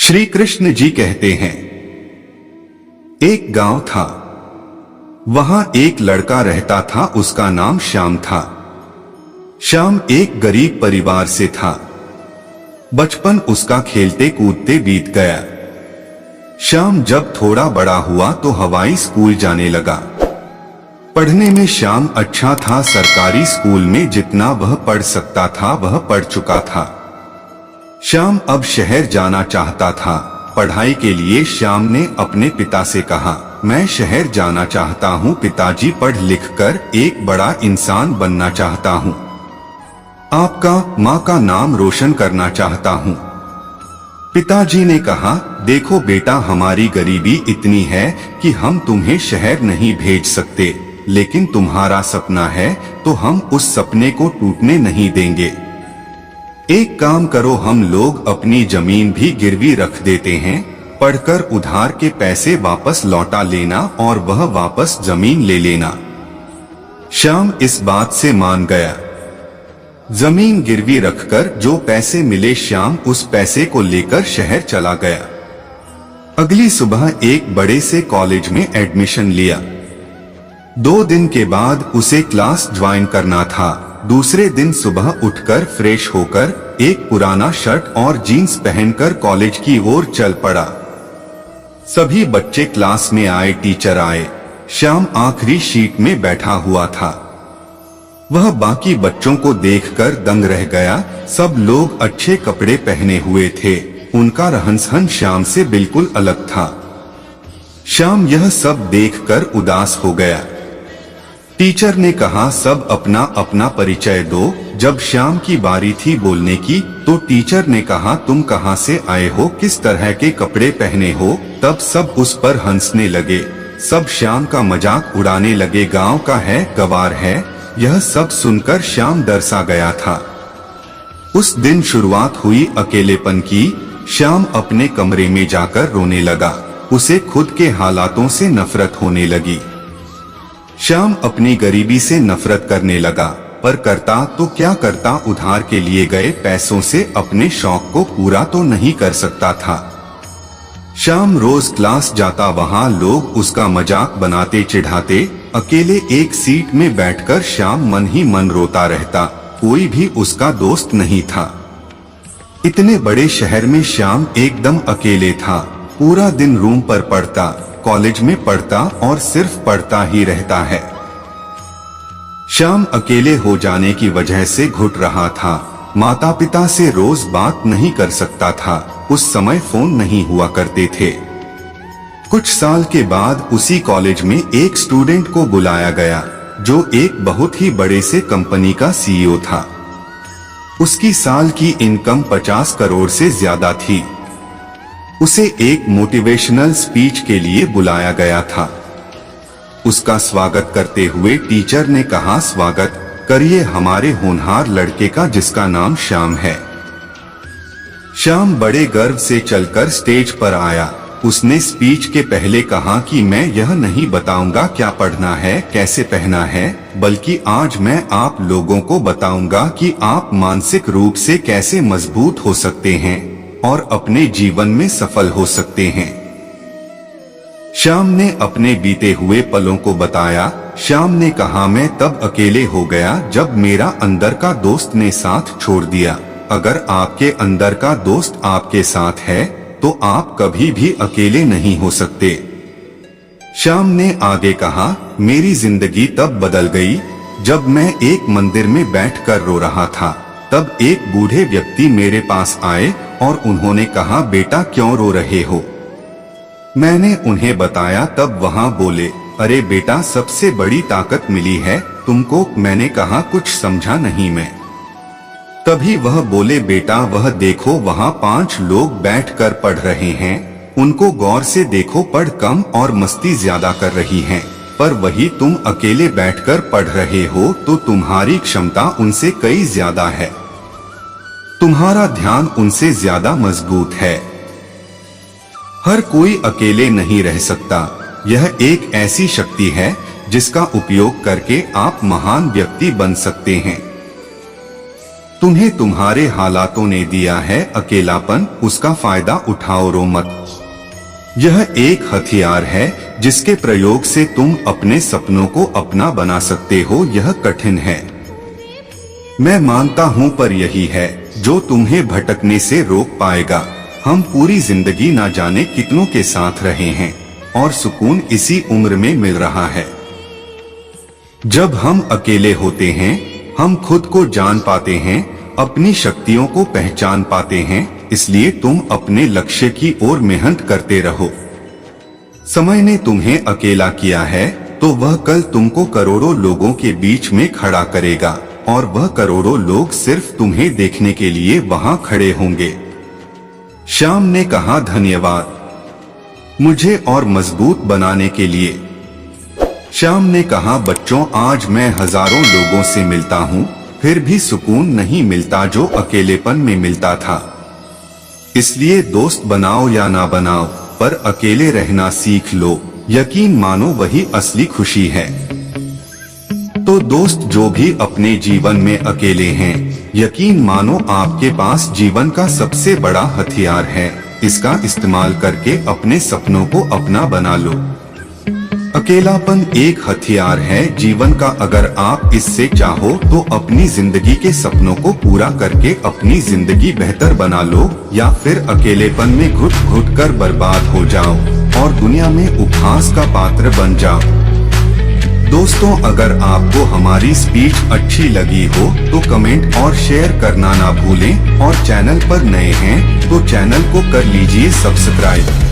श्री कृष्ण जी कहते हैं, एक गांव था, वहां एक लड़का रहता था। उसका नाम श्याम था। श्याम एक गरीब परिवार से था। बचपन उसका खेलते कूदते बीत गया। श्याम जब थोड़ा बड़ा हुआ तो हवाई स्कूल जाने लगा। पढ़ने में श्याम अच्छा था। सरकारी स्कूल में जितना वह पढ़ सकता था वह पढ़ चुका था। श्याम अब शहर जाना चाहता था। पढ़ाई के लिए श्याम ने अपने पिता से कहा, मैं शहर जाना चाहता हूँ पिताजी, पढ़ लिख कर एक बड़ा इंसान बनना चाहता हूँ। आपका माँ का नाम रोशन करना चाहता हूँ। पिताजी ने कहा, देखो बेटा, हमारी गरीबी इतनी है कि हम तुम्हें शहर नहीं भेज सकते, लेकिन तुम्हारा सपना है तो हम उस सपने को टूटने नहीं देंगे। एक काम करो, हम लोग अपनी जमीन भी गिरवी रख देते हैं, पढ़कर उधार के पैसे वापस लौटा लेना और वह वापस जमीन ले लेना। श्याम इस बात से मान गया। जमीन गिरवी रखकर जो पैसे मिले, श्याम उस पैसे को लेकर शहर चला गया। अगली सुबह एक बड़े से कॉलेज में एडमिशन लिया। 2 दिन के बाद उसे क्लास ज्वाइन करना था। दूसरे दिन सुबह उठकर फ्रेश होकर एक पुराना शर्ट और जीन्स पहनकर कॉलेज की ओर चल पड़ा। सभी बच्चे क्लास में आए, टीचर आए। श्याम आखिरी सीट में बैठा हुआ था। वह बाकी बच्चों को देखकर दंग रह गया। सब लोग अच्छे कपड़े पहने हुए थे। उनका रहन-सहन श्याम से बिल्कुल अलग था। श्याम यह सब देखकर उदास हो गया। टीचर ने कहा, सब अपना अपना परिचय दो। जब श्याम की बारी थी बोलने की तो टीचर ने कहा, तुम कहाँ से आए हो, किस तरह के कपड़े पहने हो। तब सब उस पर हंसने लगे। सब श्याम का मजाक उड़ाने लगे। गांव का है, गवार है। यह सब सुनकर श्याम डर सा गया था। उस दिन शुरुआत हुई अकेलेपन की। श्याम अपने कमरे में जाकर रोने लगा। उसे खुद के हालातों से नफरत होने लगी। श्याम अपनी गरीबी से नफरत करने लगा, पर करता तो क्या करता, उधार के लिए गए पैसों से अपने शौक को पूरा तो नहीं कर सकता था। श्याम रोज क्लास जाता, वहां लोग उसका मजाक बनाते, चिढ़ाते। अकेले एक सीट में बैठकर श्याम मन ही मन रोता रहता। कोई भी उसका दोस्त नहीं था। इतने बड़े शहर में श्याम एकदम अकेले था। पूरा दिन रूम पर पढ़ता, कॉलेज में पढ़ता और सिर्फ पढ़ता ही रहता है। श्याम अकेले हो जाने की वजह से घुट रहा था। माता पिता से रोज बात नहीं कर सकता था। उस समय फोन नहीं हुआ करते थे। कुछ साल के बाद उसी कॉलेज में एक स्टूडेंट को बुलाया गया जो एक बहुत ही बड़े से कंपनी का सीईओ था। उसकी साल की इनकम 50 करोड़ से ज्यादा थी। उसे एक मोटिवेशनल स्पीच के लिए बुलाया गया था। उसका स्वागत करते हुए टीचर ने कहा, स्वागत करिए हमारे होनहार लड़के का जिसका नाम श्याम है। श्याम बड़े गर्व से चलकर स्टेज पर आया। उसने स्पीच के पहले कहा कि मैं यह नहीं बताऊंगा क्या पढ़ना है, कैसे पहना है, बल्कि आज मैं आप लोगों को बताऊंगा कि आप मानसिक रूप से कैसे मजबूत हो सकते हैं और अपने जीवन में सफल हो सकते हैं। श्याम ने अपने बीते हुए पलों को बताया। श्याम ने कहा, मैं तब अकेले हो गया जब मेरा अंदर का दोस्त ने साथ छोड़ दिया। अगर आपके अंदर का दोस्त आपके साथ है तो आप कभी भी अकेले नहीं हो सकते। श्याम ने आगे कहा, मेरी जिंदगी तब बदल गई जब मैं एक मंदिर में बैठकर रो रहा था। तब एक बूढ़े व्यक्ति मेरे पास आए और उन्होंने कहा, बेटा क्यों रो रहे हो। मैंने उन्हें बताया। तब वहां बोले, अरे बेटा, सबसे बड़ी ताकत मिली है तुमको। मैंने कहा, कुछ समझा नहीं मैं। तभी वह बोले, बेटा वह देखो, वहां 5 लोग बैठकर पढ़ रहे हैं। उनको गौर से देखो, पढ़ कम और मस्ती ज्यादा कर रही हैं। पर वही तुम अकेले बैठकर पढ़ रहे हो तो तुम्हारी क्षमता उनसे कई ज्यादा है। तुम्हारा ध्यान उनसे ज्यादा मजबूत है। हर कोई अकेले नहीं रह सकता। यह एक ऐसी शक्ति है जिसका उपयोग करके आप महान व्यक्ति बन सकते हैं। तुम्हें तुम्हारे हालातों ने दिया है अकेलापन, उसका फायदा उठाओ, रो मत। यह एक हथियार है जिसके प्रयोग से तुम अपने सपनों को अपना बना सकते हो। यह कठिन है, मैं मानता हूं, पर यही है जो तुम्हें भटकने से रोक पाएगा। हम पूरी जिंदगी ना जाने कितनों के साथ रहे हैं और सुकून इसी उम्र में मिल रहा है। जब हम अकेले होते हैं हम खुद को जान पाते हैं, अपनी शक्तियों को पहचान पाते हैं। इसलिए तुम अपने लक्ष्य की ओर मेहनत करते रहो। समय ने तुम्हें अकेला किया है तो वह कल तुमको करोड़ों लोगों के बीच में खड़ा करेगा, और वह करोड़ों लोग सिर्फ तुम्हें देखने के लिए वहां खड़े होंगे। श्याम ने कहा, धन्यवाद मुझे और मजबूत बनाने के लिए। श्याम ने कहा, बच्चों, आज मैं हजारों लोगों से मिलता हूँ, फिर भी सुकून नहीं मिलता जो अकेलेपन में मिलता था। इसलिए दोस्त बनाओ या ना बनाओ, पर अकेले रहना सीख लो। यकीन मानो वही असली खुशी है। तो दोस्त जो भी अपने जीवन में अकेले हैं, यकीन मानो आपके पास जीवन का सबसे बड़ा हथियार है। इसका इस्तेमाल करके अपने सपनों को अपना बना लो। अकेलापन एक हथियार है जीवन का। अगर आप इससे चाहो तो अपनी जिंदगी के सपनों को पूरा करके अपनी जिंदगी बेहतर बना लो, या फिर अकेलेपन में घुट घुट कर बर्बाद हो जाओ और दुनिया में उपहास का पात्र बन जाओ। दोस्तों, अगर आपको हमारी स्पीच अच्छी लगी हो तो कमेंट और शेयर करना ना भूलें, और चैनल पर नए हैं तो चैनल को कर लीजिए सब्सक्राइब।